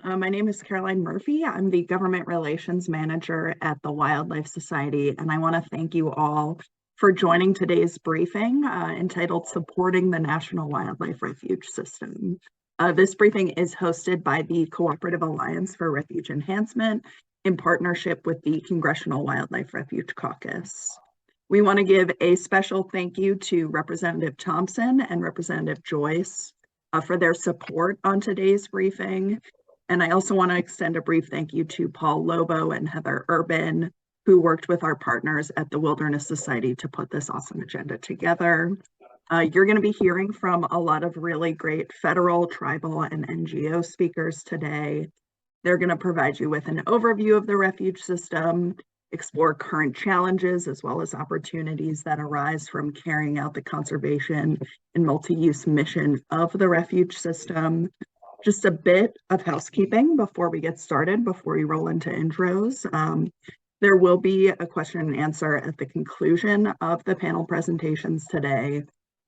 My name is Caroline Murphy. I'm the Government Relations Manager at the Wildlife Society, and I want to thank you all for joining today's briefing entitled Supporting the National Wildlife Refuge System. This briefing is hosted by the Cooperative Alliance for Refuge Enhancement in partnership with the Congressional Wildlife Refuge Caucus. We want to give a special thank you to Representative Thompson and Representative Joyce for their support on today's briefing. And I also want to extend a brief thank you to Paul Lobo and Heather Urban, who worked with our partners at the Wilderness Society to put this awesome agenda together. You're going to be hearing from a lot of really great federal, tribal, and NGO speakers today. They're going to provide you with an overview of the refuge system, explore current challenges as well as opportunities that arise from carrying out the conservation and multi-use mission of the refuge system. Just a bit of housekeeping before we get started, before we roll into intros. There will be a question and answer at the conclusion of the panel presentations today.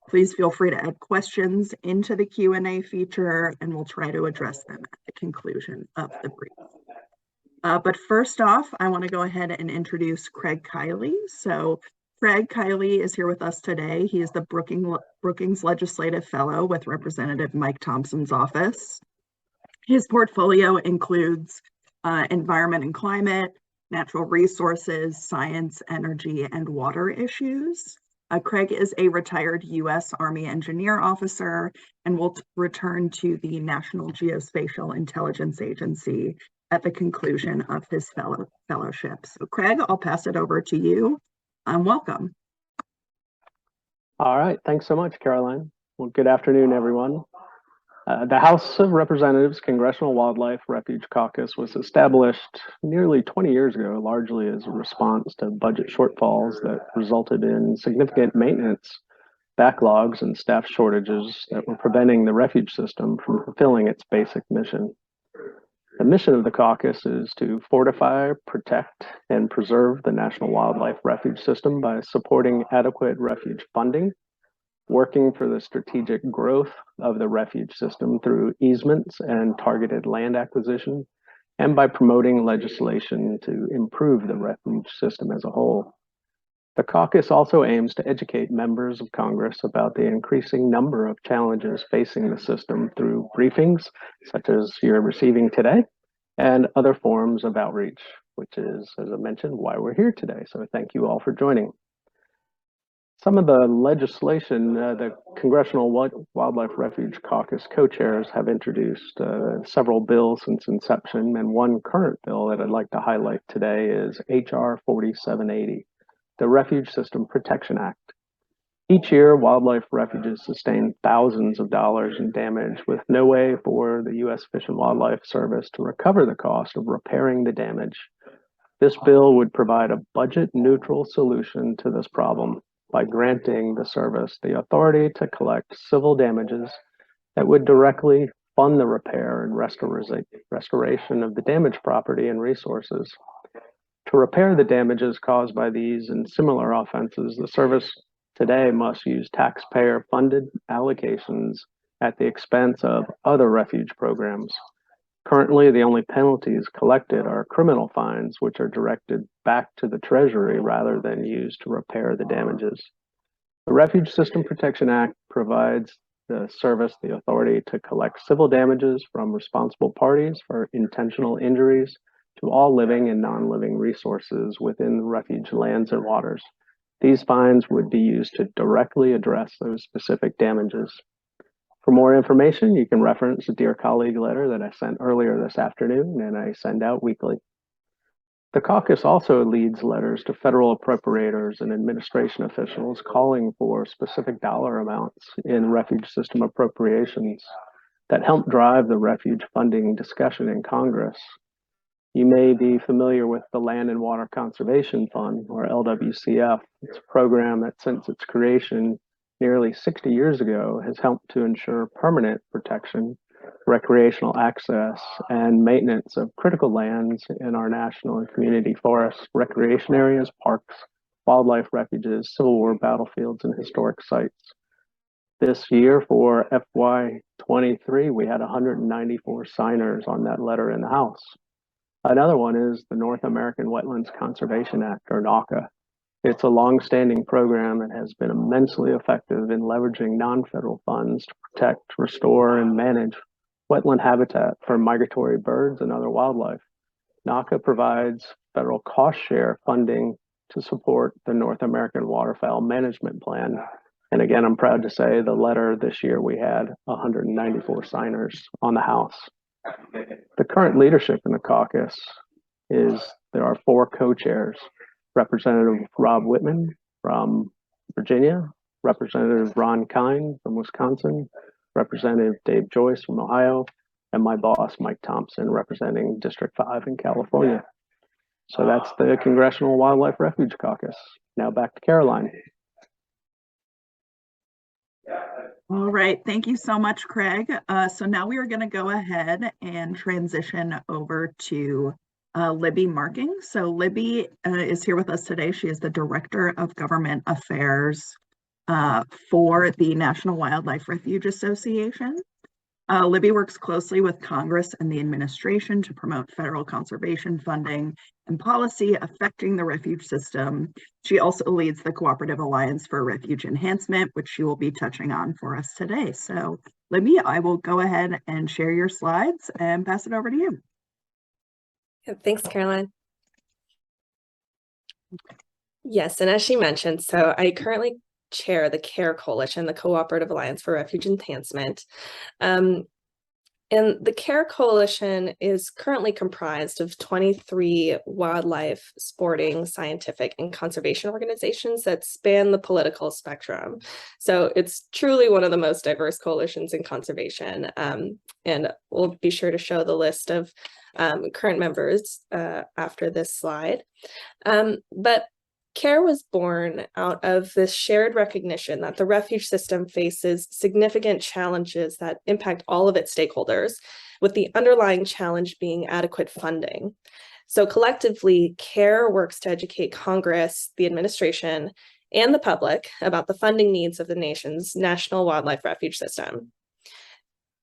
Please feel free to add questions into the Q&A feature and we'll try to address them at the conclusion of the brief. But first off, I want to go ahead and introduce Craig Kiley. So Craig Kiley is here with us today. He is the Brookings Legislative Fellow with Representative Mike Thompson's office. His portfolio includes environment and climate, natural resources, science, energy, and water issues. Craig is a retired U.S. Army engineer officer and will return to the National Geospatial Intelligence Agency at the conclusion of his fellowship. So Craig, I'll pass it over to you. Welcome. All right, thanks so much, Caroline. Well, good afternoon, everyone. The House of Representatives Congressional Wildlife Refuge Caucus was established nearly 20 years ago, largely as a response to budget shortfalls that resulted in significant maintenance backlogs and staff shortages that were preventing the refuge system from fulfilling its basic mission. The mission of the caucus is to fortify, protect, and preserve the National Wildlife Refuge System by supporting adequate refuge funding, working for the strategic growth of the refuge system through easements and targeted land acquisition, and by promoting legislation to improve the refuge system as a whole. The caucus also aims to educate members of Congress about the increasing number of challenges facing the system through briefings, such as you're receiving today, and other forms of outreach, which is, as I mentioned, why we're here today. So thank you all for joining. Some of the legislation the Congressional Wildlife Refuge Caucus co-chairs have introduced several bills since inception, and one current bill that I'd like to highlight today is H.R. 4780, the Refuge System Protection Act. Each year, wildlife refuges sustain thousands of dollars in damage with no way for the U.S. Fish and Wildlife Service to recover the cost of repairing the damage. This bill would provide a budget-neutral solution to this problem by granting the service the authority to collect civil damages that would directly fund the repair and restoration of the damaged property and resources. To repair the damages caused by these and similar offenses, the service today must use taxpayer-funded allocations at the expense of other refuge programs. Currently, the only penalties collected are criminal fines, which are directed back to the Treasury rather than used to repair the damages. The Refuge System Protection Act provides the service the authority to collect civil damages from responsible parties for intentional injuries to all living and non-living resources within the refuge lands and waters. These fines would be used to directly address those specific damages. For more information, you can reference the Dear Colleague letter that I sent earlier this afternoon and I send out weekly. The caucus also leads letters to federal appropriators and administration officials calling for specific dollar amounts in refuge system appropriations that help drive the refuge funding discussion in Congress. You may be familiar with the Land and Water Conservation Fund, or LWCF. It's a program that since its creation nearly 60 years ago has helped to ensure permanent protection, recreational access, and maintenance of critical lands in our national and community forests, recreation areas, parks, wildlife refuges, Civil War battlefields, and historic sites. This year for FY23, we had 194 signers on that letter in the House. Another one is the North American Wetlands Conservation Act, or NAWCA. It's a long-standing program and has been immensely effective in leveraging non-federal funds to protect, restore, and manage wetland habitat for migratory birds and other wildlife. NAWCA provides federal cost share funding to support the North American Waterfowl Management Plan. And again, I'm proud to say the letter this year we had 194 signers on the House. The current leadership in the caucus is there are 4 co-chairs. Representative Rob Whitman from Virginia, Representative Ron Kine from Wisconsin, Representative Dave Joyce from Ohio, and my boss, Mike Thompson, representing District 5 in California. So that's the Congressional Wildlife Refuge Caucus. Now back to Caroline. All right, thank you so much, Craig. So now we are going to go ahead and transition over to Libby Marking. So Libby is here with us today. She is the Director of Government Affairs for the National Wildlife Refuge Association. Libby works closely with Congress and the administration to promote federal conservation funding and policy affecting the refuge system. She also leads the Cooperative Alliance for Refuge Enhancement, which she will be touching on for us today. So Libby, I will go ahead and share your slides and pass it over to you. Thanks, Caroline. Yes, and as she mentioned, so I currently chair the CARE Coalition, the Cooperative Alliance for Refuge Enhancement. And the CARE Coalition is currently comprised of 23 wildlife, sporting, scientific, and conservation organizations that span the political spectrum. So it's truly one of the most diverse coalitions in conservation. And we'll be sure to show the list of current members after this slide. But CARE was born out of this shared recognition that the refuge system faces significant challenges that impact all of its stakeholders, with the underlying challenge being adequate funding. So collectively, CARE works to educate Congress, the administration, and the public about the funding needs of the nation's National Wildlife Refuge System.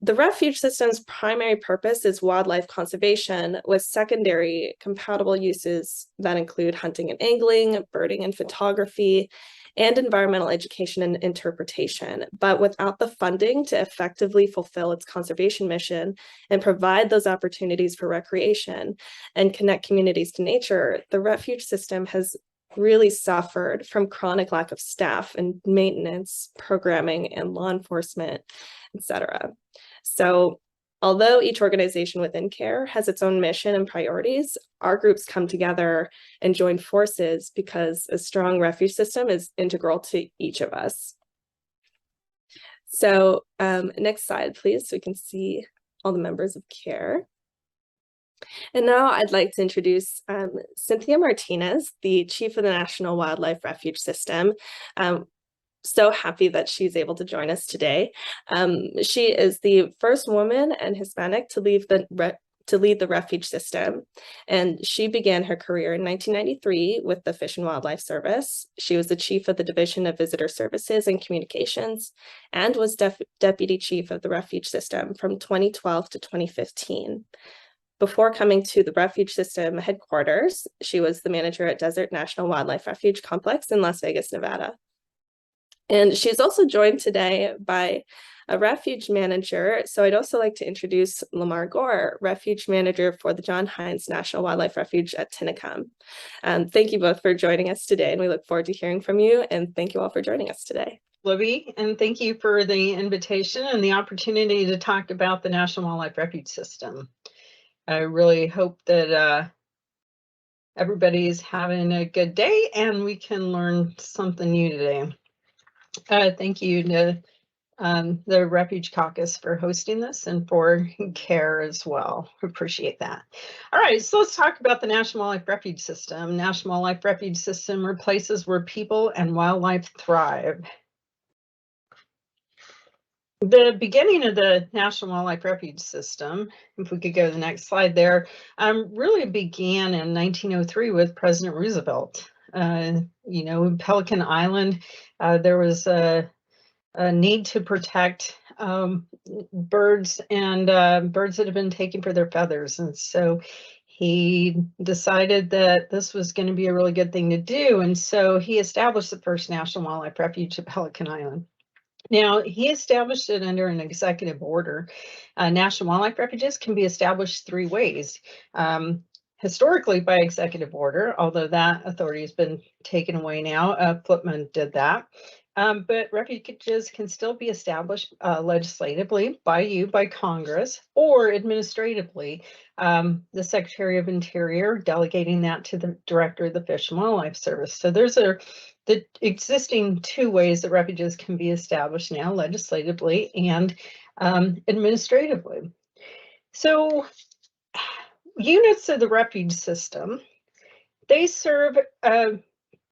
The refuge system's primary purpose is wildlife conservation, with secondary compatible uses that include hunting and angling, birding and photography, and environmental education and interpretation. But without the funding to effectively fulfill its conservation mission and provide those opportunities for recreation and connect communities to nature, the refuge system has really suffered from chronic lack of staff and maintenance, programming, and law enforcement, etc. So although each organization within CARE has its own mission and priorities, our groups come together and join forces because a strong refuge system is integral to each of us. So next slide, please, so we can see all the members of CARE. And now I'd like to introduce Cynthia Martinez, the Chief of the National Wildlife Refuge System. So happy that she's able to join us today. She is the first woman and Hispanic to lead the refuge system. And she began her career in 1993 with the Fish and Wildlife Service. She was the chief of the Division of Visitor Services and Communications and was deputy chief of the refuge system from 2012 to 2015. Before coming to the refuge system headquarters, she was the manager at Desert National Wildlife Refuge Complex in Las Vegas, Nevada. And she's also joined today by a refuge manager. So I'd also like to introduce Lamar Gore, refuge manager for the John Hines National Wildlife Refuge at Tinicum. Thank you both for joining us today, and we look forward to hearing from you. And thank you all for joining us today. Libby, and thank you for the invitation and the opportunity to talk about the National Wildlife Refuge System. I really hope that everybody's having a good day and we can learn something new today. Thank you to the Refuge Caucus for hosting this and for CARE as well. Appreciate that. All right, so let's talk about the National Wildlife Refuge System. National Wildlife Refuge System are places where people and wildlife thrive. The beginning of the National Wildlife Refuge System, if we could go to the next slide there, really began in 1903 with President Roosevelt. You know, Pelican Island, there was need to protect birds and birds that have been taken for their feathers. And so he decided that this was going to be a really good thing to do. And so he established the first National Wildlife Refuge at Pelican Island. Now, he established it under an executive order. National Wildlife Refuges can be established 3 ways. Historically by executive order, although that authority has been taken away now. Flipman did that. But refuges can still be established legislatively by Congress, or administratively, the Secretary of Interior delegating that to the Director of the Fish and Wildlife Service. So there's the existing 2 ways that refuges can be established now, legislatively and administratively. So units of the refuge system, they serve a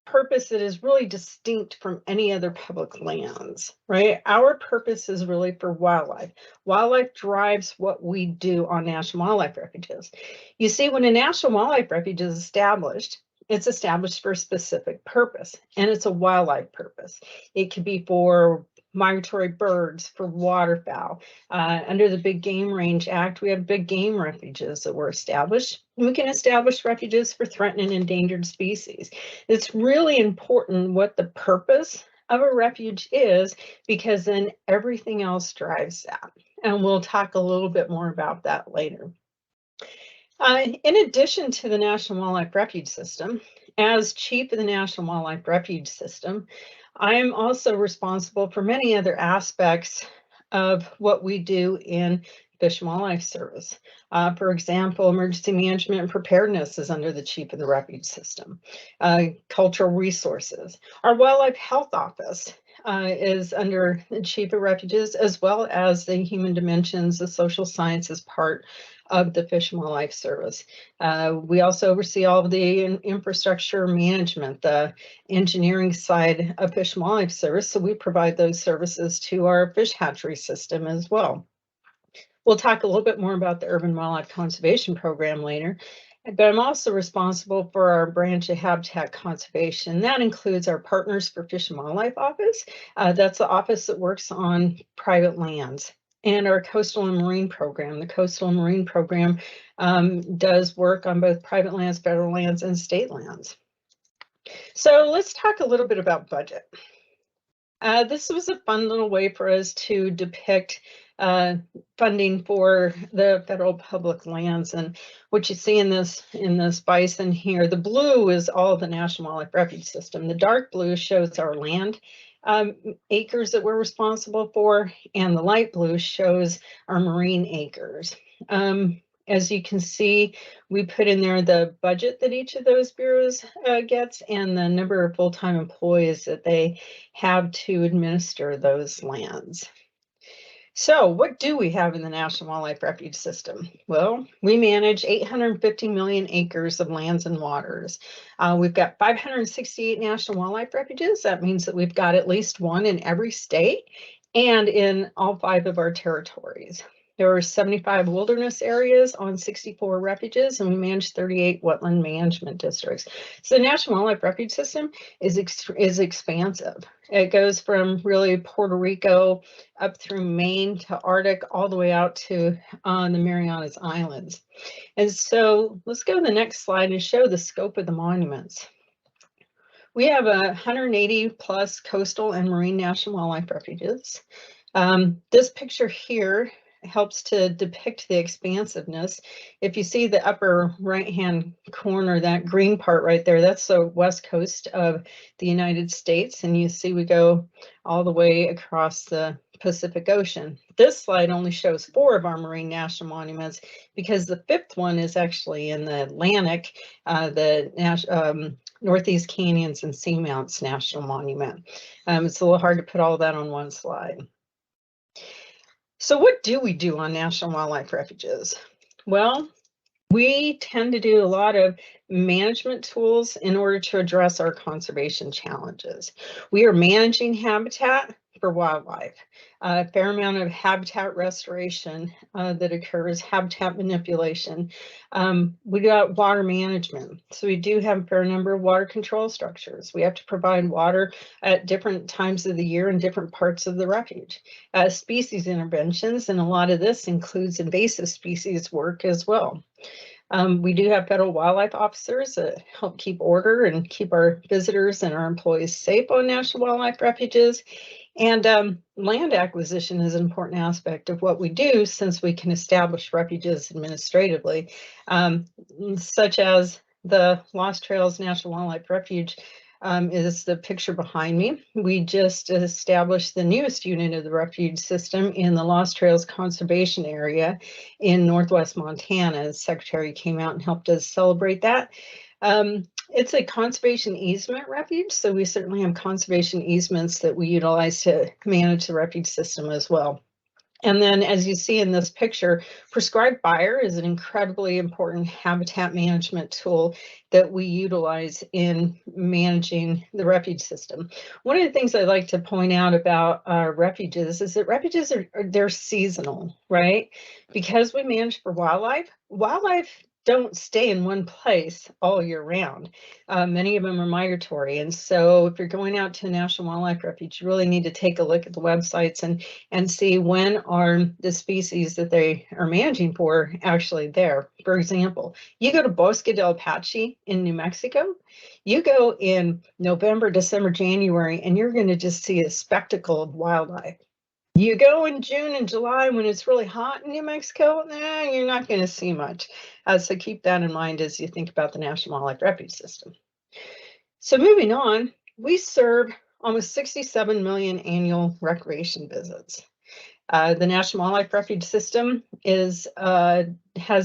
purpose that is really distinct from any other public lands, right? Our purpose is really for wildlife. Wildlife drives what we do on national wildlife refuges. You see, when a national wildlife refuge is established, it's established for a specific purpose, and it's a wildlife purpose. It could be for migratory birds, for waterfowl. Under the Big Game Range Act, we have big game refuges that were established. We can establish refuges for threatened and endangered species. It's really important what the purpose of a refuge is, because then everything else drives that. And we'll talk a little bit more about that later. In addition to the National Wildlife Refuge System, as chief of the National Wildlife Refuge System, I am also responsible for many other aspects of what we do in Fish and Wildlife Service. For example, emergency management and preparedness is under the chief of the refuge system. Cultural resources. Our wildlife health office is under the chief of refuges, as well as the human dimensions, the social sciences part of the Fish and Wildlife Service. We also oversee all of the infrastructure management, the engineering side of Fish and Wildlife Service. So we provide those services to our fish hatchery system as well. We'll talk a little bit more about the Urban Wildlife Conservation Program later, but I'm also responsible for our branch of habitat conservation. That includes our Partners for Fish and Wildlife office. That's the office that works on private lands. And our Coastal and Marine Program. The Coastal and Marine Program does work on both private lands, federal lands, and state lands. So let's talk a little bit about budget. This was a fun little way for us to depict funding for the federal public lands. And what you see in this bison here, the blue is all the National Wildlife Refuge System. The dark blue shows our land acres that we're responsible for, and the light blue shows our marine acres. As you can see, we put in there the budget that each of those bureaus gets and the number of full-time employees that they have to administer those lands. So what do we have in the National Wildlife Refuge System? Well, we manage 850 million acres of lands and waters. We've got 568 National Wildlife Refuges. That means that we've got at least one in every state and in all 5 of our territories. There are 75 wilderness areas on 64 refuges, and we manage 38 wetland management districts. So the National Wildlife Refuge System is expansive. It goes from really Puerto Rico up through Maine to Arctic, all the way out to the Marianas Islands. And so let's go to the next slide and show the scope of the monuments. We have 180 plus coastal and marine national wildlife refuges. This picture here helps to depict the expansiveness. If you see the upper right-hand corner, that green part right there, that's the west coast of the United States. And you see we go all the way across the Pacific Ocean. This slide only shows 4 of our marine national monuments because the 5th one is actually in the Atlantic, the Northeast Canyons and Seamounts National Monument. It's a little hard to put all that on one slide. So what do we do on national wildlife refuges? Well, we tend to do a lot of management tools in order to address our conservation challenges. We are managing habitat for wildlife. A fair amount of habitat restoration that occurs, habitat manipulation. We got water management. So we do have a fair number of water control structures. We have to provide water at different times of the year in different parts of the refuge. Species interventions, and a lot of this includes invasive species work as well. We do have federal wildlife officers that help keep order and keep our visitors and our employees safe on national wildlife refuges. And land acquisition is an important aspect of what we do, since we can establish refuges administratively, such as the Lost Trails National Wildlife Refuge. Is the picture behind me. We just established the newest unit of the refuge system in the Lost Trails Conservation Area in Northwest Montana. The Secretary came out and helped us celebrate that. It's a conservation easement refuge, so we certainly have conservation easements that we utilize to manage the refuge system as well. And then, as you see in this picture, prescribed fire is an incredibly important habitat management tool that we utilize in managing the refuge system. One of the things I like to point out about refuges is that refuges they're seasonal, right? Because we manage for wildlife, wildlife don't stay in one place all year round. Many of them are migratory. And so if you're going out to a national wildlife refuge, you really need to take a look at the websites and see when are the species that they are managing for actually there. For example, you go to Bosque del Apache in New Mexico, you go in November, December, January, and you're going to just see a spectacle of wildlife. You go in June and July when it's really hot in New Mexico, you're not going to see much. So keep that in mind as you think about the National Wildlife Refuge System. So moving on, we serve almost 67 million annual recreation visits. The National Wildlife Refuge System has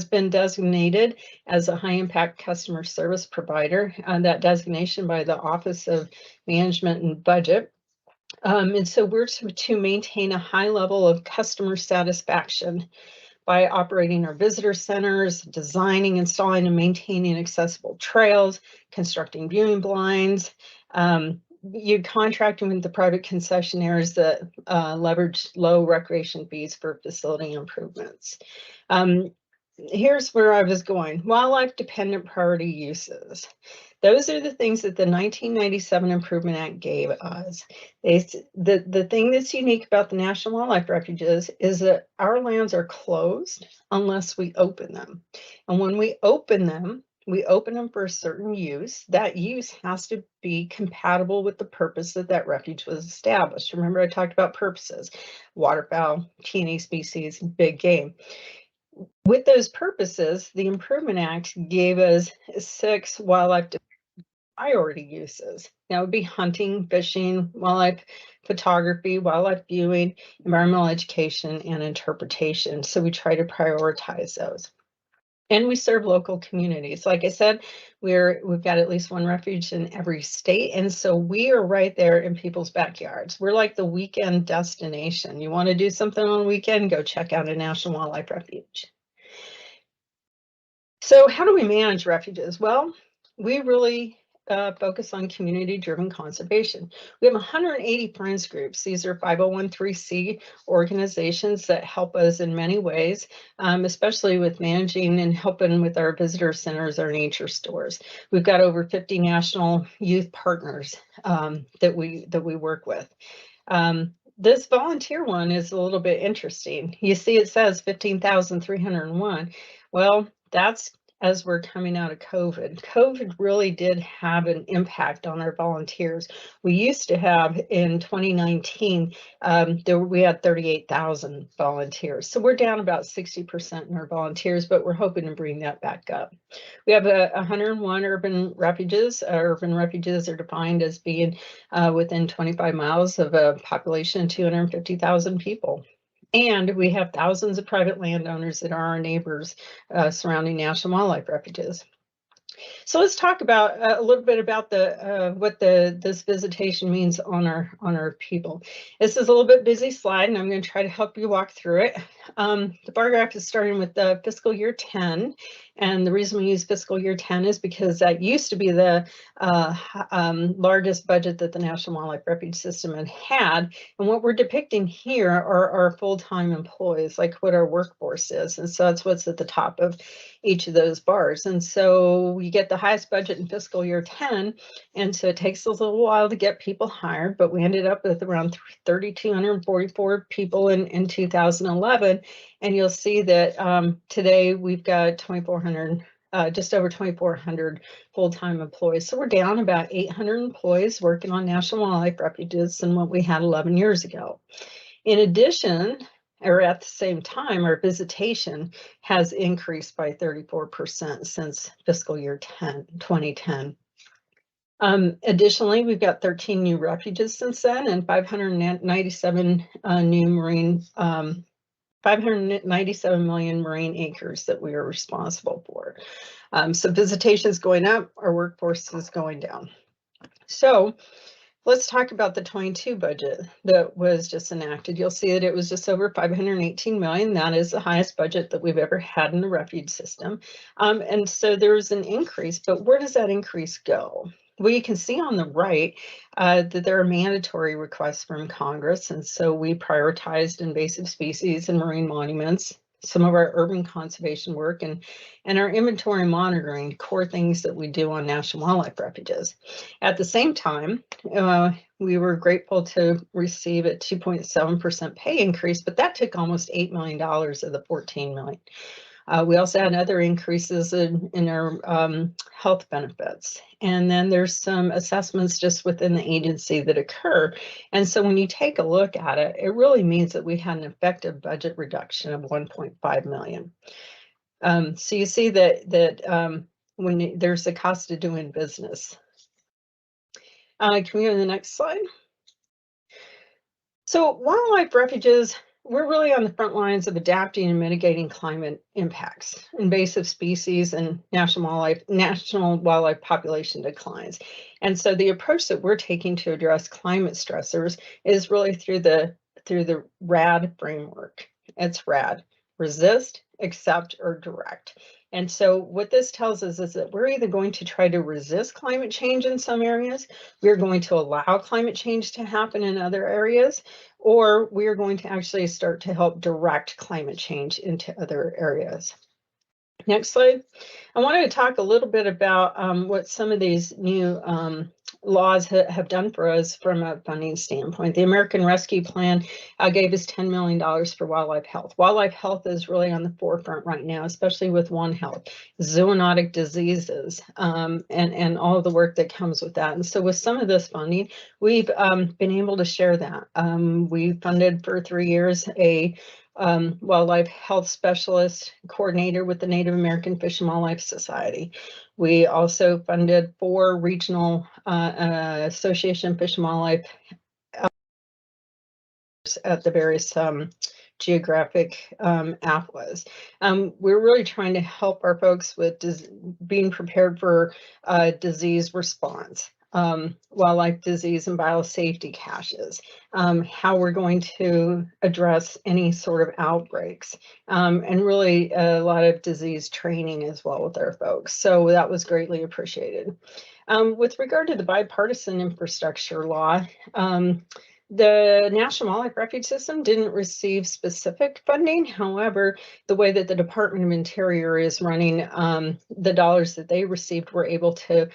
been designated as a high-impact customer service provider, that designation by the Office of Management and Budget. And so we're to maintain a high level of customer satisfaction by operating our visitor centers, designing, installing, and maintaining accessible trails, constructing viewing blinds, you contracting with the private concessionaires that leverage low recreation fees for facility improvements. Here's where I was going. Wildlife dependent priority uses. Those are the things that the 1997 Improvement Act gave us. The thing that's unique about the National Wildlife Refuges is that our lands are closed unless we open them. And when we open them for a certain use. That use has to be compatible with the purpose that refuge was established. Remember, I talked about purposes: waterfowl, T&E species, big game. With those purposes, the Improvement Act gave us 6 wildlife priority uses. That would be hunting, fishing, wildlife photography, wildlife viewing, environmental education, and interpretation. So we try to prioritize those. And we serve local communities. Like I said, we've got at least one refuge in every state. And so we are right there in people's backyards. We're like the weekend destination. You want to do something on the weekend, go check out a National Wildlife Refuge. So how do we manage refuges? Well, we really focus on community-driven conservation. We have 180 friends groups. These are 501(c) organizations that help us in many ways, especially with managing and helping with our visitor centers, our nature stores. We've got over 50 national youth partners that we work with. This volunteer one is a little bit interesting. You see it says 15,301. Well, that's as we're coming out of COVID. COVID really did have an impact on our volunteers. We used to have, in 2019, we had 38,000 volunteers. So we're down about 60% in our volunteers, but we're hoping to bring that back up. We have 101 urban refuges. Urban refuges are defined as being within 25 miles of a population of 250,000 people. And we have thousands of private landowners that are our neighbors surrounding national wildlife refuges. So let's talk about a little bit about what this visitation means on our people. This is a little bit busy slide, and I'm going to try to help you walk through it. The bar graph is starting with the fiscal year 10. And the reason we use fiscal year 10 is because that used to be the largest budget that the National Wildlife Refuge System had. And what we're depicting here are our full-time employees, like what our workforce is. And so that's what's at the top of each of those bars. And so we get the highest budget in fiscal year 10. And so it takes us a little while to get people hired, but we ended up with around 3,244 people in 2011. And you'll see that today we've got 2,400, just over 2,400 full-time employees. So we're down about 800 employees working on National Wildlife Refuges than what we had 11 years ago. In addition, or at the same time, our visitation has increased by 34% since fiscal year 2010. Additionally, we've got 13 new refuges since then and 597 new marine 597 million marine acres that we are responsible for. So visitation is going up, our workforce is going down. So let's talk about the 22 budget that was just enacted. You'll see that it was just over 518 million. That is the highest budget that we've ever had in the refuge system. And so there's an increase, but where does that increase go? Well, you can see on the right that there are mandatory requests from Congress. And so we prioritized invasive species and marine monuments, some of our urban conservation work, and our inventory monitoring, core things that we do on National Wildlife Refuges. At the same time, we were grateful to receive a 2.7% pay increase, but that took almost $8 million of the $14 million. We also had other increases in our health benefits. And then there's some assessments just within the agency that occur. And so when you take a look at it, it really means that we had an effective budget reduction of 1.5 million. So you see that when there's the cost of doing business. Can we go to the next slide? So wildlife refuges, we're really on the front lines of adapting and mitigating climate impacts, invasive species, and national wildlife population declines. And so the approach that we're taking to address climate stressors is really through the RAD framework. It's RAD: resist, accept, or direct. And so what this tells us is that we're either going to try to resist climate change in some areas, we're going to allow climate change to happen in other areas, or we're going to actually start to help direct climate change into other areas. Next slide. I wanted to talk a little bit about what some of these new laws have done for us from a funding standpoint. The American Rescue Plan gave us $10 million for wildlife health. Wildlife health is really on the forefront right now, especially with One Health, zoonotic diseases, and all of the work that comes with that. And so with some of this funding, we've been able to share that. We funded for 3 years a wildlife health specialist coordinator with the Native American Fish and Wildlife Society. We also funded 4 regional Association Fish and Wildlife at the various geographic AFWAs. We're really trying to help our folks with being prepared for disease response. Wildlife disease and biosafety caches, how we're going to address any sort of outbreaks, and really a lot of disease training as well with our folks. So that was greatly appreciated. With regard to the bipartisan infrastructure law, the National Wildlife Refuge System didn't receive specific funding. However, the way that the Department of Interior is running, the dollars that they received were able to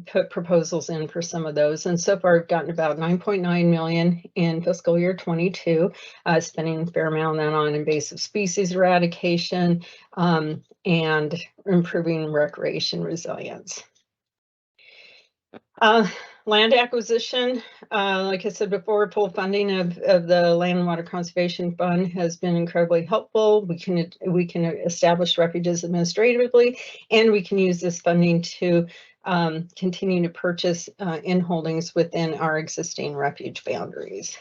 put proposals in for some of those. And so far, we've gotten about 9.9 million in fiscal year 22, spending a fair amount on invasive species eradication and improving recreation resilience. Land acquisition, like I said before, full funding of the Land and Water Conservation Fund has been incredibly helpful. We can establish refuges administratively, and we can use this funding to continue to purchase in holdings within our existing refuge boundaries.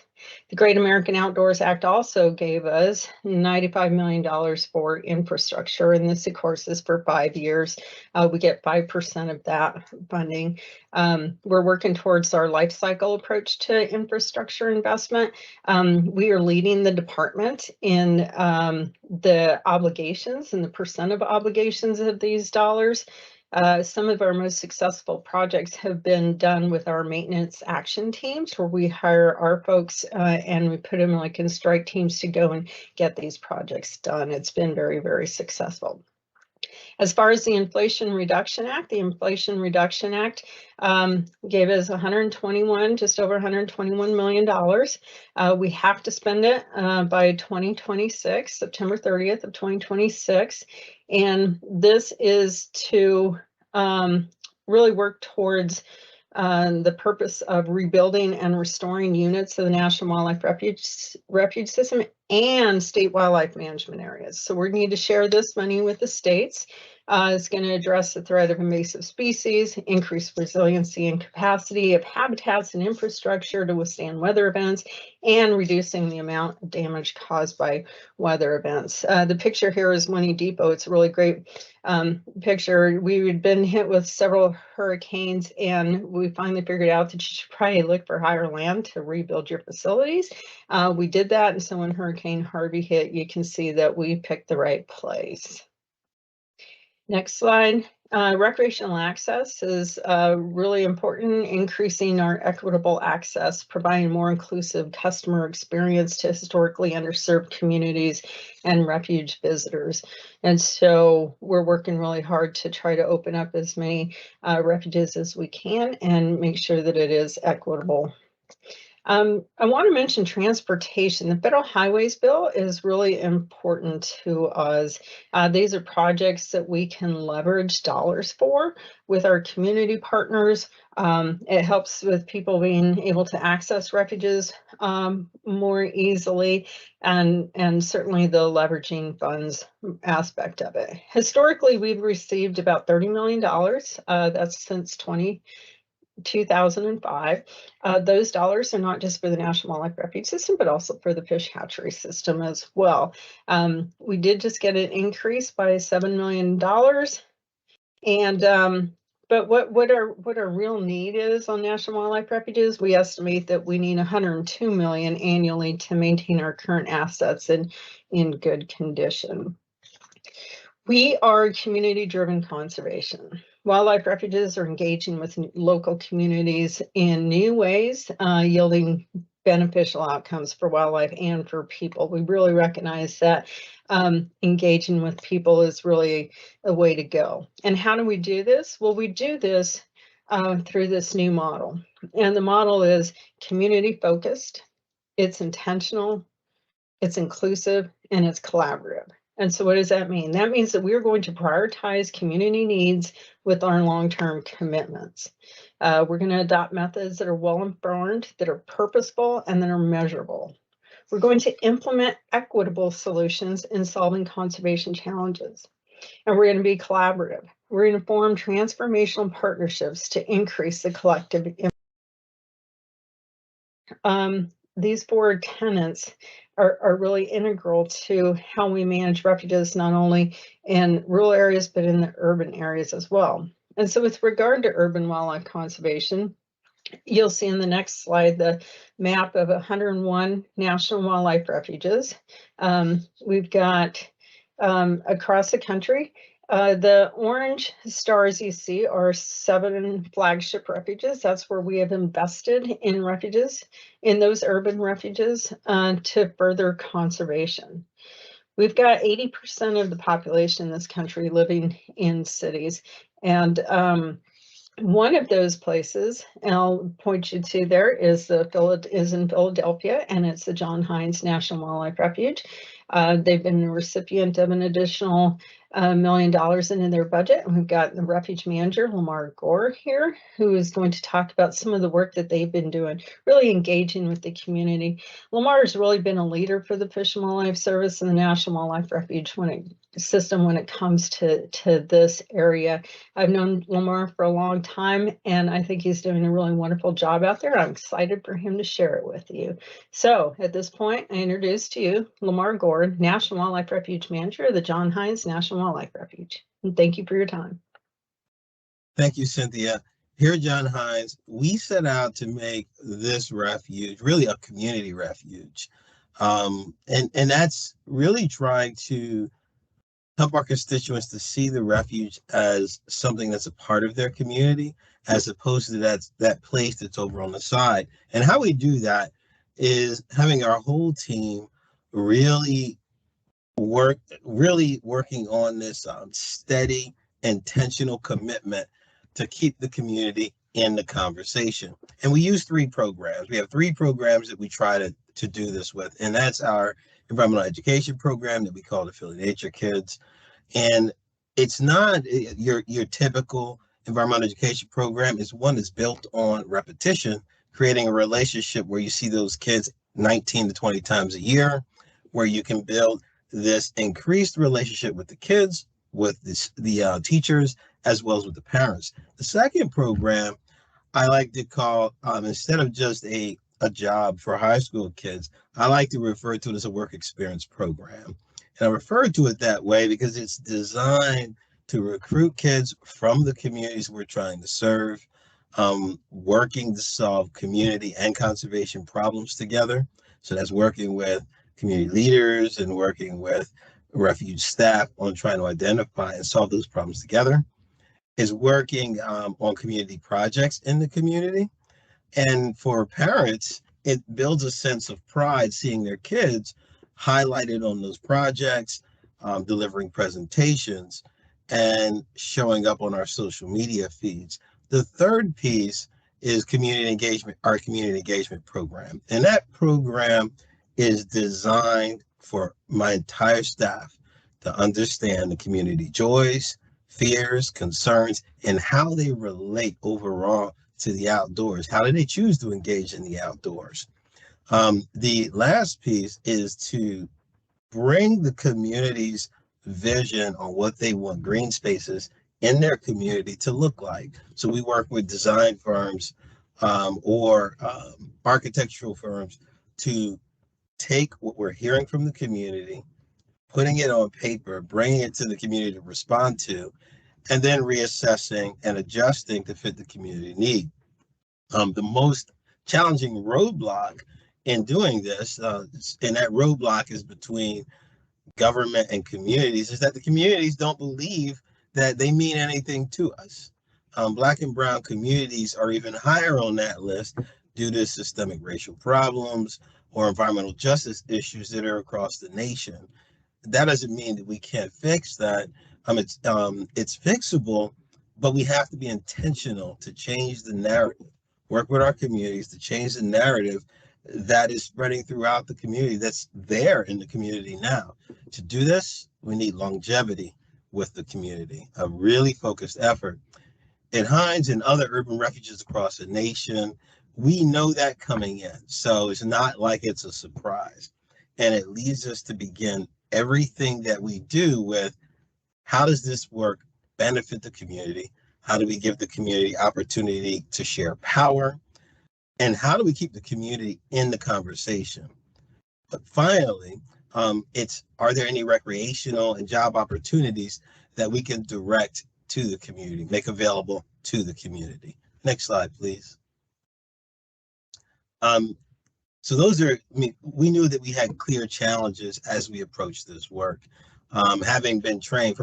The Great American Outdoors Act also gave us $95 million for infrastructure, and this, of course, is for 5 years. We get 5% of that funding. We're working towards our life cycle approach to infrastructure investment. We are leading the department in the obligations and the percent of obligations of these dollars. Some of our most successful projects have been done with our maintenance action teams, where we hire our folks and we put them like in strike teams to go and get these projects done. It's been very, very successful. As far as the Inflation Reduction Act, the Inflation Reduction Act gave us just over $121 million. We have to spend it by 2026, September 30th of 2026. And this is to really work towards the purpose of rebuilding and restoring units of the National Wildlife Refuge System and state wildlife management areas. So we need to share this money with the states. It's going to address the threat of invasive species, increase resiliency and capacity of habitats and infrastructure to withstand weather events, and reducing the amount of damage caused by weather events. The picture here is Winnie Depot. It's a really great picture. We had been hit with several hurricanes, and we finally figured out that you should probably look for higher land to rebuild your facilities. We did that, and so when Hurricane Harvey hit, you can see that we picked the right place. Next slide. Recreational access is really important, increasing our equitable access, providing more inclusive customer experience to historically underserved communities and refuge visitors. And so we're working really hard to try to open up as many refuges as we can and make sure that it is equitable. I want to mention transportation. The Federal Highways Bill is really important to us. These are projects that we can leverage dollars for with our community partners. It helps with people being able to access refuges more easily, and certainly the leveraging funds aspect of it. Historically, we've received about $30 million. That's since 2005. Those dollars are not just for the National Wildlife Refuge System, but also for the fish hatchery system as well. We did just get an increase by $7 million. And but what our real need is on National Wildlife Refuges, we estimate that we need $102 million annually to maintain our current assets in good condition. We are community-driven conservation. Wildlife refuges are engaging with local communities in new ways, yielding beneficial outcomes for wildlife and for people. We really recognize that engaging with people is really a way to go. And how do we do this? Well, we do this through this new model. And the model is community-focused, it's intentional, it's inclusive, and it's collaborative. And so what does that mean? That means that we're going to prioritize community needs with our long-term commitments. We're going to adopt methods that are well-informed, that are purposeful, and that are measurable. We're going to implement equitable solutions in solving conservation challenges. And we're going to be collaborative. We're going to form transformational partnerships to increase the collective impact. These four tenets are really integral to how we manage refuges, not only in rural areas, but in the urban areas as well. And so with regard to urban wildlife conservation, you'll see in the next slide the map of 101 national wildlife refuges. We've got across the country. The orange stars you see are 7 flagship refuges. That's where we have invested in refuges, in those urban refuges, to further conservation. We've got 80% of the population in this country living in cities. And one of those places, and I'll point you to there, is in Philadelphia, and it's the John Hines National Wildlife Refuge. They've been the recipient of an additional $1 million into their budget. And we've got the refuge manager, Lamar Gore, here, who is going to talk about some of the work that they've been doing, really engaging with the community. Lamar has really been a leader for the Fish and Wildlife Service and the National Wildlife Refuge system when it comes to this area. I've known Lamar for a long time, and I think he's doing a really wonderful job out there. I'm excited for him to share it with you. So at this point, I introduce to you Lamar Gore, National Wildlife Refuge Manager of the John Hines National Wildlife Refuge. And thank you for your time. Thank you, Cynthia. Here at John Hines, we set out to make this refuge really a community refuge. And that's really trying to help our constituents to see the refuge as something that's a part of their community, as opposed to that place that's over on the side. And how we do that is having our whole team really working on this steady, intentional commitment to keep the community in the conversation. And we use 3 programs. We have 3 programs that we try to do this with, and that's our environmental education program that we call the Philly Nature Kids. And it's not your typical environmental education program. It's one that's built on repetition, creating a relationship where you see those kids 19 to 20 times a year, where you can build this increased relationship with the kids, with the teachers, as well as with the parents. The second program I like to call, instead of just a job for high school kids, I like to refer to it as a work experience program. And I refer to it that way because it's designed to recruit kids from the communities we're trying to serve, working to solve community and conservation problems together. So that's working with community leaders and working with refuge staff on trying to identify and solve those problems together. Is working on community projects in the community. And for parents, it builds a sense of pride seeing their kids highlighted on those projects, delivering presentations, and showing up on our social media feeds. The third piece is community engagement, our community engagement program. And that program is designed for my entire staff to understand the community joys, fears, concerns, and how they relate overall to the outdoors. How do they choose to engage in the outdoors? The last piece is to bring the community's vision on what they want green spaces in their community to look like. So we work with design firms or architectural firms to take what we're hearing from the community, putting it on paper, bringing it to the community to respond to, and then reassessing and adjusting to fit the community need. The most challenging roadblock in doing this, and that roadblock is between government and communities, is that the communities don't believe that they mean anything to us. Black and brown communities are even higher on that list due to systemic racial problems or environmental justice issues that are across the nation. That doesn't mean that we can't fix that. It's fixable, but we have to be intentional to change the narrative, work with our communities to change the narrative that is spreading throughout the community, that's there in the community now. To do this, we need longevity with the community, a really focused effort. At Hines and other urban refuges across the nation, we know that coming in. So it's not like it's a surprise. And it leads us to begin everything that we do with, how does this work benefit the community? How do we give the community opportunity to share power? And how do we keep the community in the conversation? But finally, are there any recreational and job opportunities that we can direct to the community, make available to the community? Next slide, please. So those are, we knew that we had clear challenges as we approached this work. Having been trained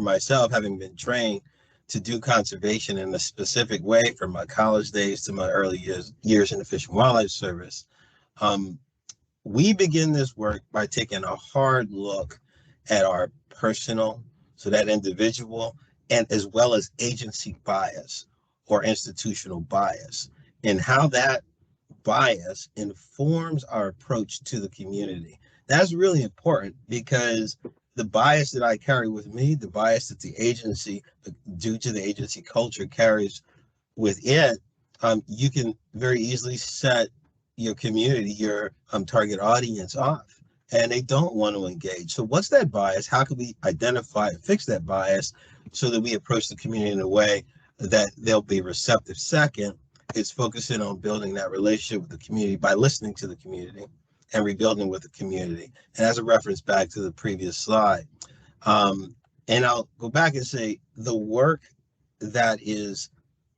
to do conservation in a specific way from my college days to my early years in the Fish and Wildlife Service, we begin this work by taking a hard look at our personal, so that individual, and as well as agency bias or institutional bias, and how that bias informs our approach to the community. That's really important because the bias that I carry with me, the bias that the agency, due to the agency culture, carries with it, you can very easily set your community, your target audience off, and they don't want to engage. So what's that bias? How can we identify and fix that bias so that we approach the community in a way that they'll be receptive? Second, it's focusing on building that relationship with the community by listening to the community and rebuilding with the community. And as a reference back to the previous slide, and I'll go back and say the work that is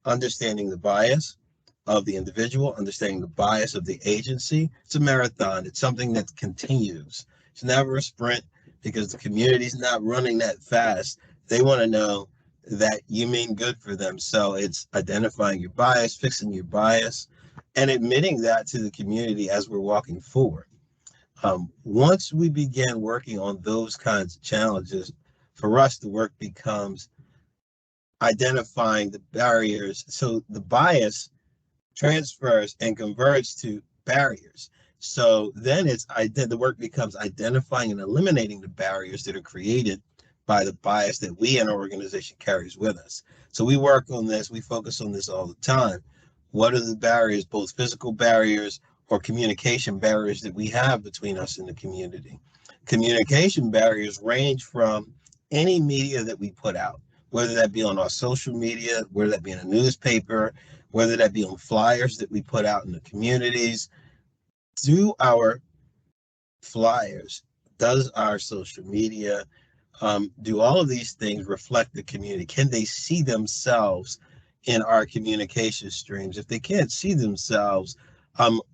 understanding the bias of the individual, understanding the bias of the agency. It's a marathon. It's something that continues. It's never a sprint because the community's not running that fast. They want to know that you mean good for them. So it's identifying your bias, fixing your bias, and admitting that to the community as we're walking forward. Once we begin working on those kinds of challenges, for us, the work becomes identifying the barriers. So the bias transfers and converts to barriers. So then the work becomes identifying and eliminating the barriers that are created by the bias that we in our organization carries with us. So we work on this, we focus on this all the time. What are the barriers, both physical barriers or communication barriers that we have between us and the community? Communication barriers range from any media that we put out, whether that be on our social media, whether that be in a newspaper, whether that be on flyers that we put out in the communities. Do our flyers, does our social media, do all of these things reflect the community? Can they see themselves in our communication streams? If they can't see themselves,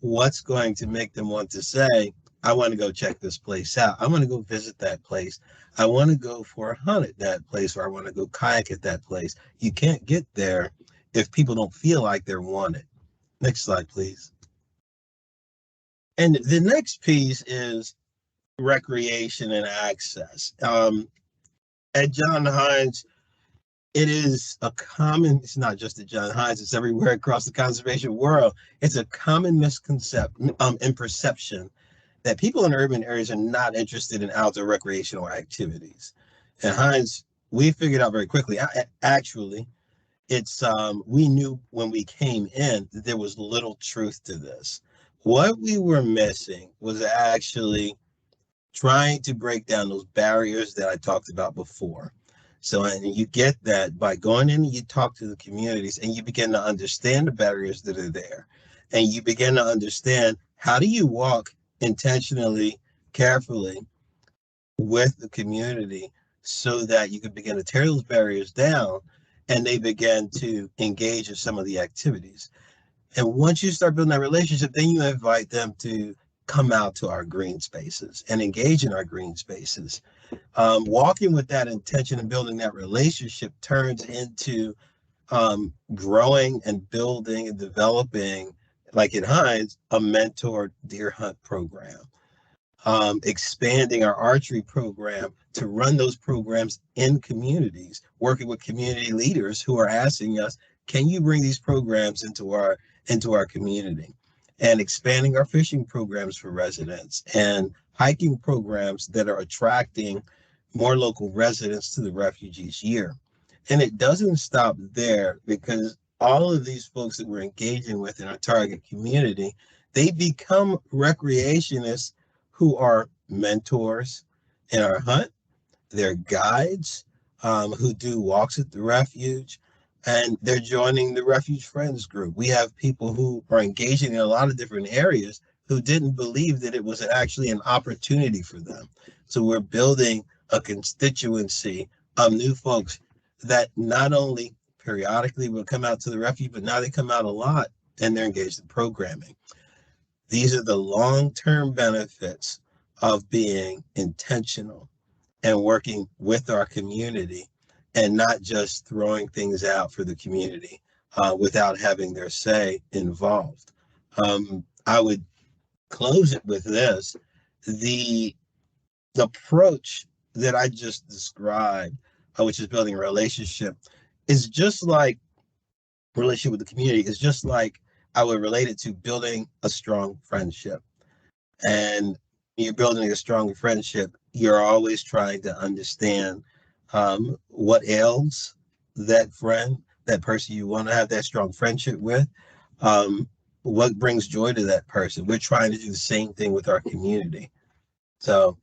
what's going to make them want to say, I want to go check this place out. I want to go visit that place. I want to go for a hunt at that place, or I want to go kayak at that place. You can't get there if people don't feel like they're wanted. Next slide, please. And the next piece is recreation and access. At John Hines, it is a common, it's not just at John Hines, it's everywhere across the conservation world. It's a common misconception and perception that people in urban areas are not interested in outdoor recreational activities. At Hines, we figured out very quickly, actually, it's we knew when we came in that there was little truth to this. What we were missing was actually trying to break down those barriers that I talked about before. So, and you get that by going in and you talk to the communities and you begin to understand the barriers that are there. And you begin to understand, how do you walk intentionally, carefully with the community so that you can begin to tear those barriers down and they begin to engage in some of the activities. And once you start building that relationship, then you invite them to come out to our green spaces and engage in our green spaces. Walking with that intention and building that relationship turns into growing and building and developing, like at Hines, a mentored deer hunt program. Expanding our archery program to run those programs in communities, working with community leaders who are asking us, can you bring these programs into our community? And expanding our fishing programs for residents and hiking programs that are attracting more local residents to the refuge each year. And it doesn't stop there, because all of these folks that we're engaging with in our target community, they become recreationists who are mentors in our hunt. They're guides who do walks at the refuge, and they're joining the Refuge Friends group. We have people who are engaging in a lot of different areas who didn't believe that it was actually an opportunity for them. So we're building a constituency of new folks that not only periodically will come out to the refuge, but now they come out a lot and they're engaged in programming. These are the long-term benefits of being intentional and working with our community and not just throwing things out for the community without having their say involved. I would close it with this. The approach that I just described, which is building a relationship, is just like relationship with the community, is just like I would relate it to building a strong friendship. And you're building a strong friendship, you're always trying to understand what ails that friend, that person you want to have that strong friendship with. What brings joy to that person. We're trying to do the same thing with our community. So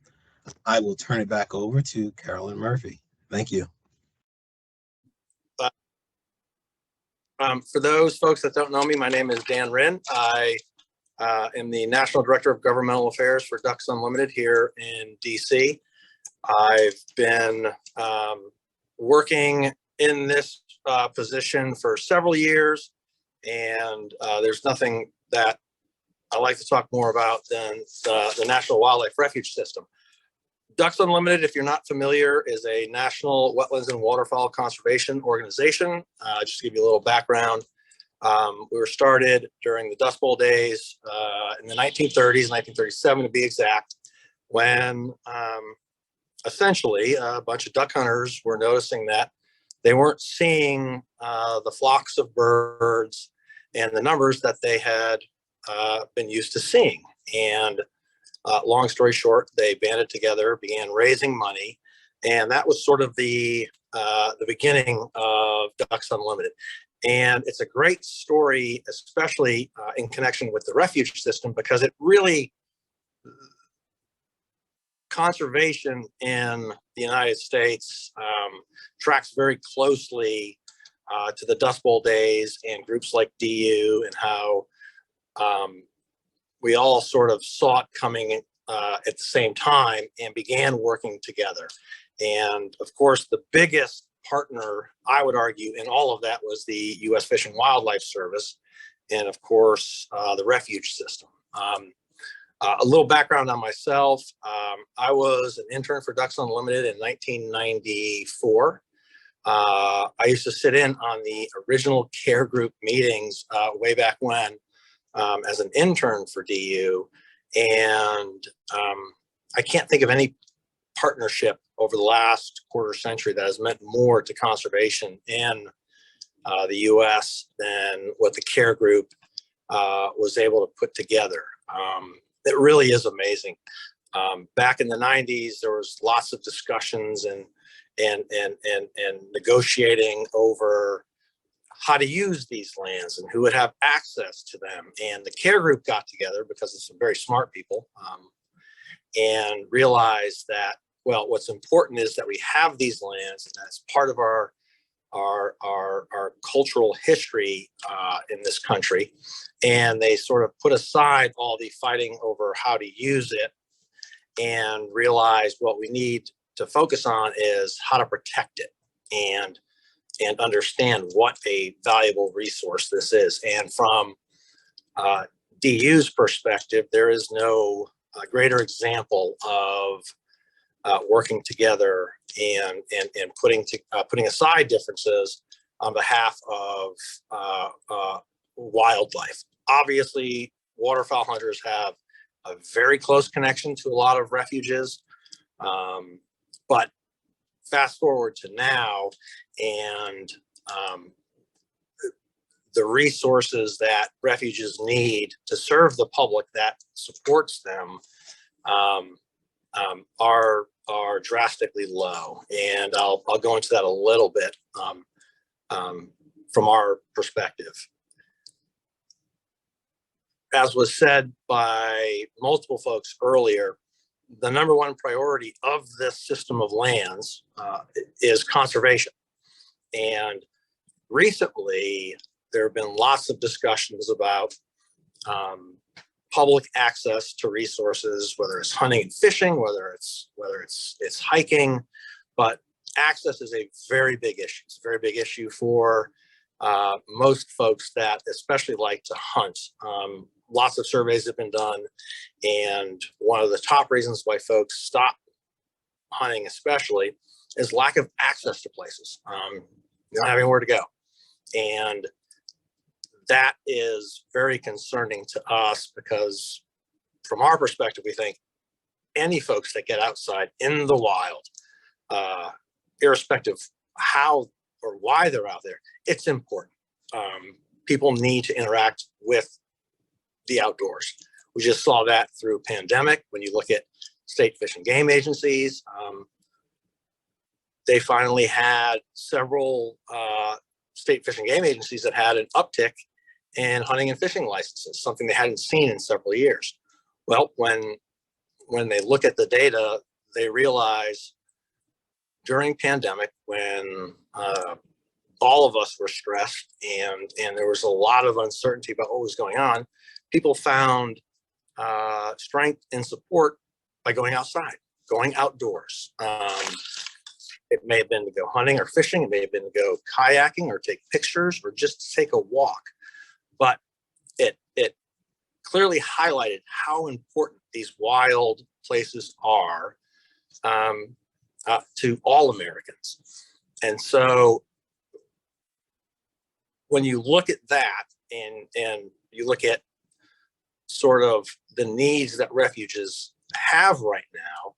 I will turn it back over to Carolyn Murphy. Thank you. For those folks that don't know me, my name is Dan Wren. I am the National Director of Governmental Affairs for Ducks Unlimited here in DC. I've been working in this position for several years, and there's nothing that I like to talk more about than the National Wildlife Refuge System. Ducks Unlimited, if you're not familiar, is a national wetlands and waterfowl conservation organization. Just to give you a little background, we were started during the Dust Bowl days in the 1930s, 1937 to be exact, when essentially a bunch of duck hunters were noticing that they weren't seeing the flocks of birds and the numbers that they had been used to seeing. And long story short, they banded together, began raising money, and that was sort of the beginning of Ducks Unlimited. And it's a great story, especially in connection with the refuge system, because it really, conservation in the United States tracks very closely to the Dust Bowl days and groups like DU, and how we all sort of saw it coming at the same time and began working together. And of course, the biggest partner, I would argue, in all of that was the U.S. Fish and Wildlife Service, and of course, the refuge system. A little background on myself. I was an intern for Ducks Unlimited in 1994. I used to sit in on the original care group meetings way back when as an intern for DU. And I can't think of any partnership over the last quarter century that has meant more to conservation in the U.S. than what the care group was able to put together. It really is amazing. Back in the 90s, there was lots of discussions and negotiating over how to use these lands and who would have access to them. And the care group got together, because it's some very smart people, and realized that, well, what's important is that we have these lands, and that's part of our cultural history in this country. And they sort of put aside all the fighting over how to use it and realized what we need to focus on is how to protect it and understand what a valuable resource this is. And from DU's perspective, there is no greater example of working together and putting aside differences on behalf of wildlife. Obviously, waterfowl hunters have a very close connection to a lot of refuges, but fast forward to now, and the resources that refuges need to serve the public that supports them are drastically low. And I'll go into that a little bit from our perspective. As was said by multiple folks earlier, the number one priority of this system of lands is conservation. And recently, there have been lots of discussions about public access to resources, whether it's hunting and fishing, whether it's hiking, but access is a very big issue. It's a very big issue for most folks that especially like to hunt. Lots of surveys have been done, and one of the top reasons why folks stop hunting especially is lack of access to places, not having where to go. And that is very concerning to us, because from our perspective, we think any folks that get outside in the wild, irrespective how or why they're out there, it's important. People need to interact with the outdoors. We just saw that through pandemic. When you look at state fish and game agencies. They finally had several state fish and game agencies that had an uptick in hunting and fishing licenses, something they hadn't seen in several years. Well, when they look at the data, they realize during pandemic, when all of us were stressed and there was a lot of uncertainty about what was going on, people found strength and support by going outside, going outdoors. It may have been to go hunting or fishing. It may have been to go kayaking or take pictures or just take a walk. But it clearly highlighted how important these wild places are to all Americans. And so when you look at that and you look at sort of the needs that refuges have right now,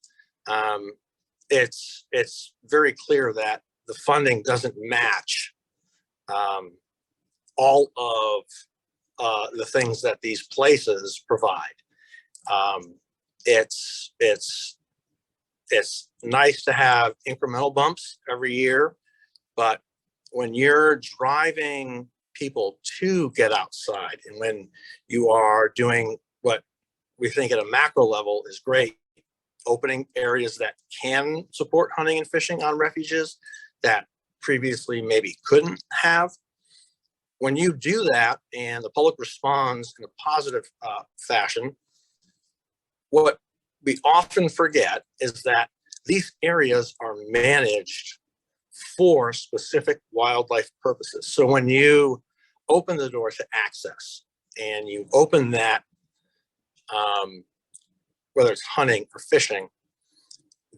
it's very clear that the funding doesn't match all of the things that these places provide. It's nice to have incremental bumps every year, but when you're driving people to get outside and when you are doing what we think at a macro level is great, opening areas that can support hunting and fishing on refuges that previously maybe couldn't have. When you do that and the public responds in a positive fashion, what we often forget is that these areas are managed for specific wildlife purposes. So when you open the door to access and you open that, whether it's hunting or fishing,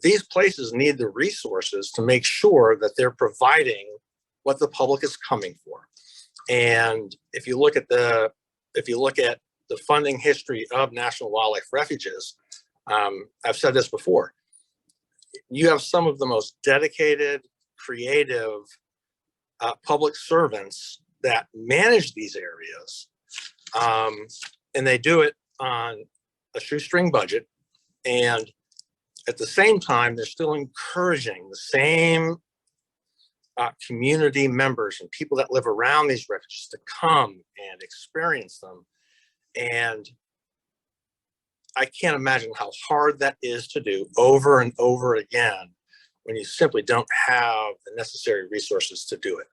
these places need the resources to make sure that they're providing what the public is coming for. And if you look at the funding history of National Wildlife Refuges, I've said this before, you have some of the most dedicated, creative public servants that manage these areas, and they do it on a shoestring budget, and at the same time they're still encouraging the same community members and people that live around these refuges to come and experience them. And I can't imagine how hard that is to do over and over again when you simply don't have the necessary resources to do it.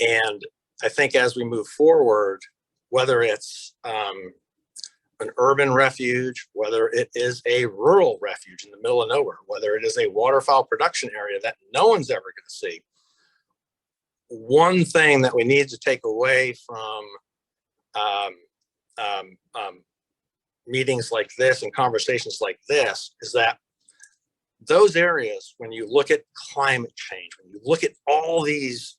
And I think as we move forward, whether it's an urban refuge, whether it is a rural refuge in the middle of nowhere, whether it is a waterfowl production area that no one's ever going to see, one thing that we need to take away from meetings like this and conversations like this is that those areas, when you look at climate change, when you look at all these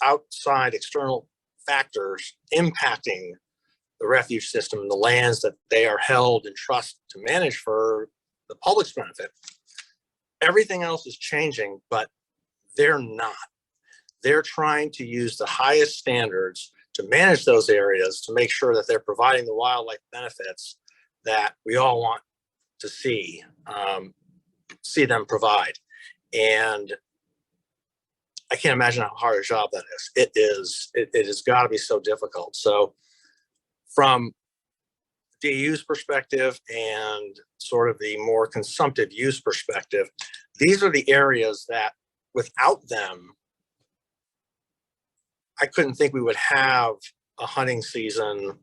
outside external factors impacting the refuge system and the lands that they are held in trust to manage for the public's benefit, everything else is changing, but they're not. They're trying to use the highest standards to manage those areas to make sure that they're providing the wildlife benefits that we all want to see them provide. And I can't imagine how hard a job that is. It has got to be so difficult. So from DU's perspective and sort of the more consumptive use perspective, these are the areas that without them, I couldn't think we would have a hunting season,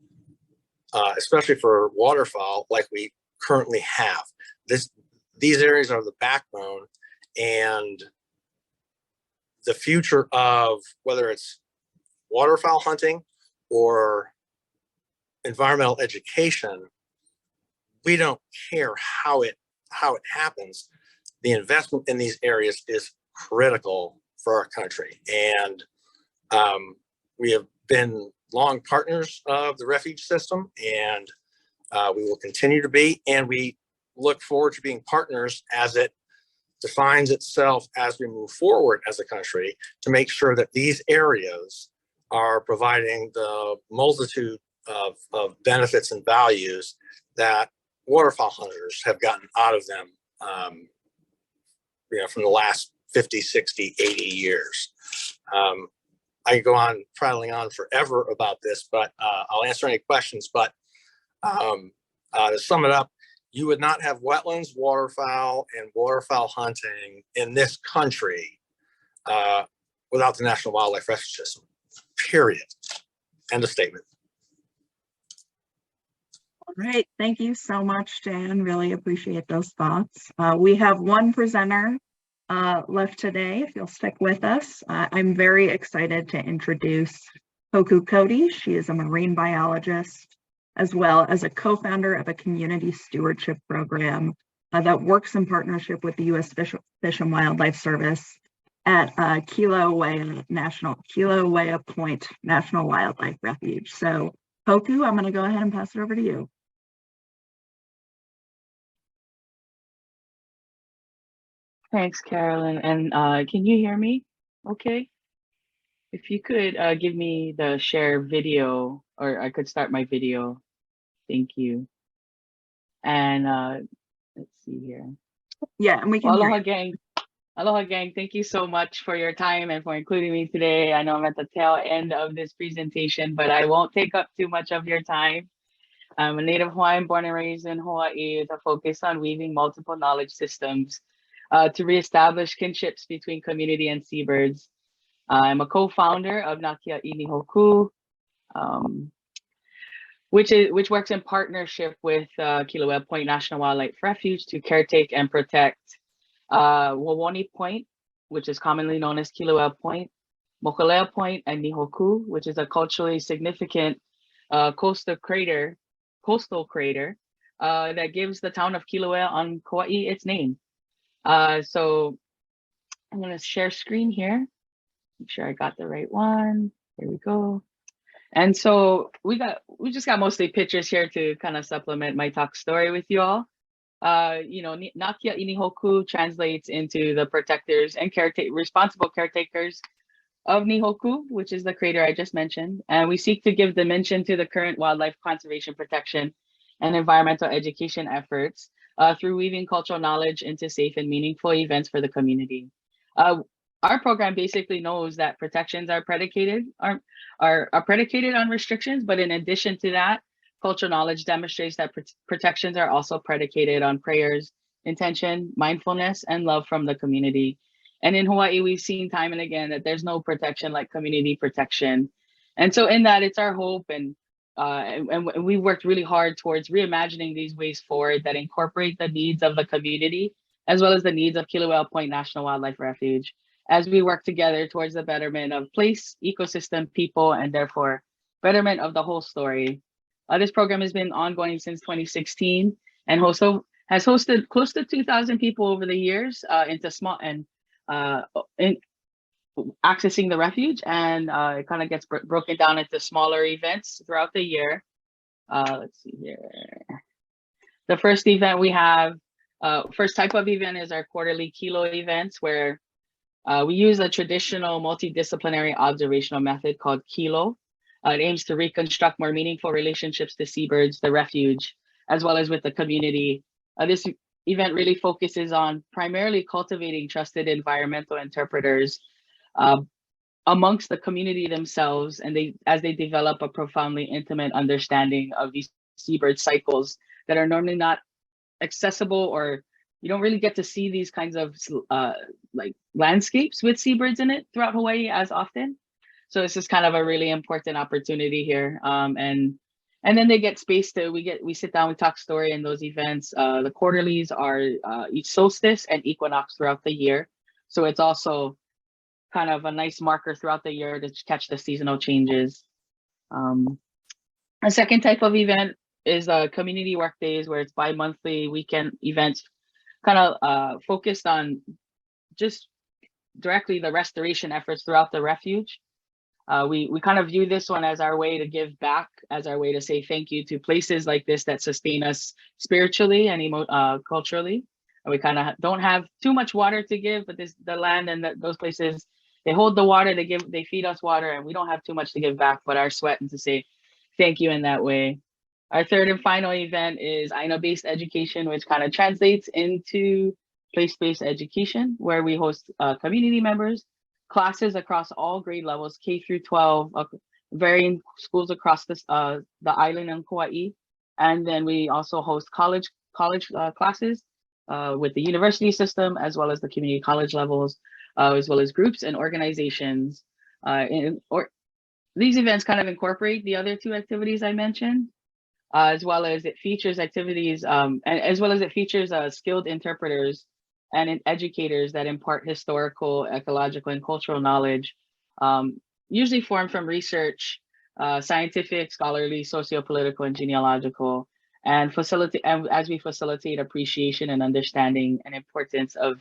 especially for waterfowl, like we currently have. These areas are the backbone, and the future of whether it's waterfowl hunting or environmental education, we don't care how it happens. The investment in these areas is critical for our country, and we have been long partners of the refuge system, and we will continue to be, and we look forward to being partners as it defines itself as we move forward as a country to make sure that these areas are providing the multitude of benefits and values that waterfowl hunters have gotten out of them, from the last 50, 60, 80 years. I could go on prattling on forever about this, but I'll answer any questions. But to sum it up, you would not have wetlands, waterfowl, and waterfowl hunting in this country without the National Wildlife Refuge System, period. End of statement. All right, thank you so much, Dan. Really appreciate those thoughts. We have one presenter left today, if you'll stick with us. I'm very excited to introduce Hoku Cody. She is a marine biologist, as well as a co-founder of a community stewardship program that works in partnership with the U.S. Fish and Wildlife Service at Kilauea Point National Wildlife Refuge. So Hoku, I'm going to go ahead and pass it over to you. Thanks, Carolyn. And can you hear me okay? If you could give me the share video, or I could start my video. Thank you. And let's see here. Yeah, and we can Well, aloha gang. Aloha gang, thank you so much for your time and for including me today. I know I'm at the tail end of this presentation, but I won't take up too much of your time. I'm a native Hawaiian born and raised in Hawaii with a focus on weaving multiple knowledge systems to reestablish kinships between community and seabirds. I'm a co-founder of Nakia Inihoku, which works in partnership with Kilauea Point National Wildlife Refuge to caretake and protect Wawoni Point, which is commonly known as Kilauea Point, Mokolea Point, and Nihoku, which is a culturally significant coastal crater that gives the town of Kilauea on Kauai its name. So I'm going to share screen here. Make sure I got the right one. There we go. And so we just got mostly pictures here to kind of supplement my talk story with you all. Nakia Inihoku translates into the protectors and responsible caretakers of Nihoku, which is the crater I just mentioned. And we seek to give dimension to the current wildlife conservation protection and environmental education efforts through weaving cultural knowledge into safe and meaningful events for the community. Our program basically knows that protections are predicated on restrictions, but in addition to that, cultural knowledge demonstrates that protections are also predicated on prayers, intention, mindfulness, and love from the community. And in Hawaii, we've seen time and again that there's no protection like community protection. And so in that, it's our hope and we worked really hard towards reimagining these ways forward that incorporate the needs of the community, as well as the needs of Kilauea Point National Wildlife Refuge, as we work together towards the betterment of place, ecosystem, people, and therefore betterment of the whole story. This program has been ongoing since 2016 and has hosted close to 2,000 people over the years into small and in accessing the refuge, and it kind of gets broken down into smaller events throughout the year. Let's see here. The first event we have, first type of event is our quarterly Kilo events, where we use a traditional multidisciplinary observational method called Kilo. It aims to reconstruct more meaningful relationships to seabirds, the refuge, as well as with the community. This event really focuses on primarily cultivating trusted environmental interpreters amongst the community themselves, and as they develop a profoundly intimate understanding of these seabird cycles that are normally not accessible, or you don't really get to see these kinds of like landscapes with seabirds in it throughout Hawaii as often. So this is kind of a really important opportunity here. And then they get space to, we sit down, we talk story in those events. The quarterlies are each solstice and equinox throughout the year. So it's also kind of a nice marker throughout the year to catch the seasonal changes. A second type of event is community work days, where it's bi-monthly weekend events, kind of focused on just directly the restoration efforts throughout the refuge. We kind of view this one as our way to give back, as our way to say thank you to places like this that sustain us spiritually and culturally. And we kind of don't have too much water to give, but the land and those places, they hold the water, they feed us water, and we don't have too much to give back but our sweat, and to say thank you in that way. Our third and final event is Aina-based education, which kind of translates into place-based education, where we host community members, classes across all grade levels, K through 12, varying schools across the island and Kauai. And then we also host college classes with the university system, as well as the community college levels, as well as groups and organizations. These events kind of incorporate the other two activities I mentioned, as well as it features activities, and as well as it features skilled interpreters and educators that impart historical, ecological, and cultural knowledge, usually formed from research, scientific, scholarly, socio-political, and genealogical, and as we facilitate appreciation and understanding and importance of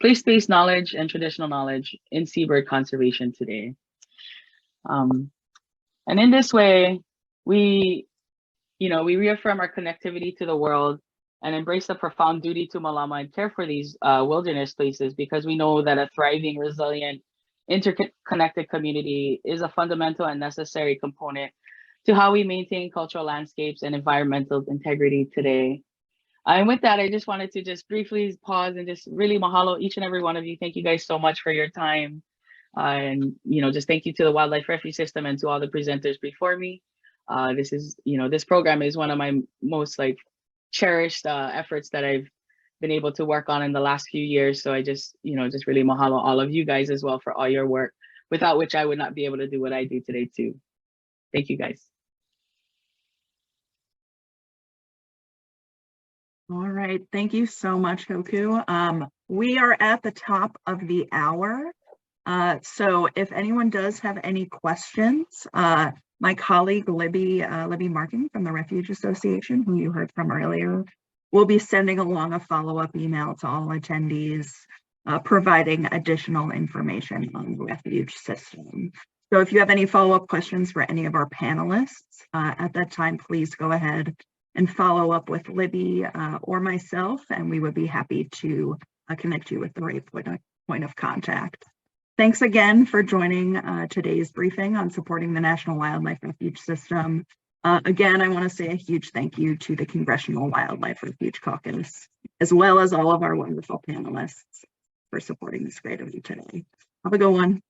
place-based knowledge and traditional knowledge in seabird conservation today. And in this way, we reaffirm our connectivity to the world and embrace the profound duty to Malama and care for these wilderness places, because we know that a thriving, resilient, interconnected community is a fundamental and necessary component to how we maintain cultural landscapes and environmental integrity today. And with that, I just wanted to just briefly pause and just really mahalo each and every one of you. Thank you guys so much for your time. And just thank you to the Wildlife Refuge System and to all the presenters before me. This program is one of my most cherished efforts that I've been able to work on in the last few years. So I just really mahalo all of you guys as well for all your work, without which I would not be able to do what I do today too. Thank you guys. All right, thank you so much, Hoku. We are at the top of the hour. So if anyone does have any questions, my colleague Libby Marking from the Refuge Association, who you heard from earlier, will be sending along a follow-up email to all attendees, providing additional information on the refuge system. So if you have any follow-up questions for any of our panelists, at that time, please go ahead and follow up with Libby or myself, and we would be happy to connect you with the right point of contact. Thanks again for joining today's briefing on supporting the National Wildlife Refuge System. Again, I want to say a huge thank you to the Congressional Wildlife Refuge Caucus, as well as all of our wonderful panelists for supporting this great event today. Have a good one.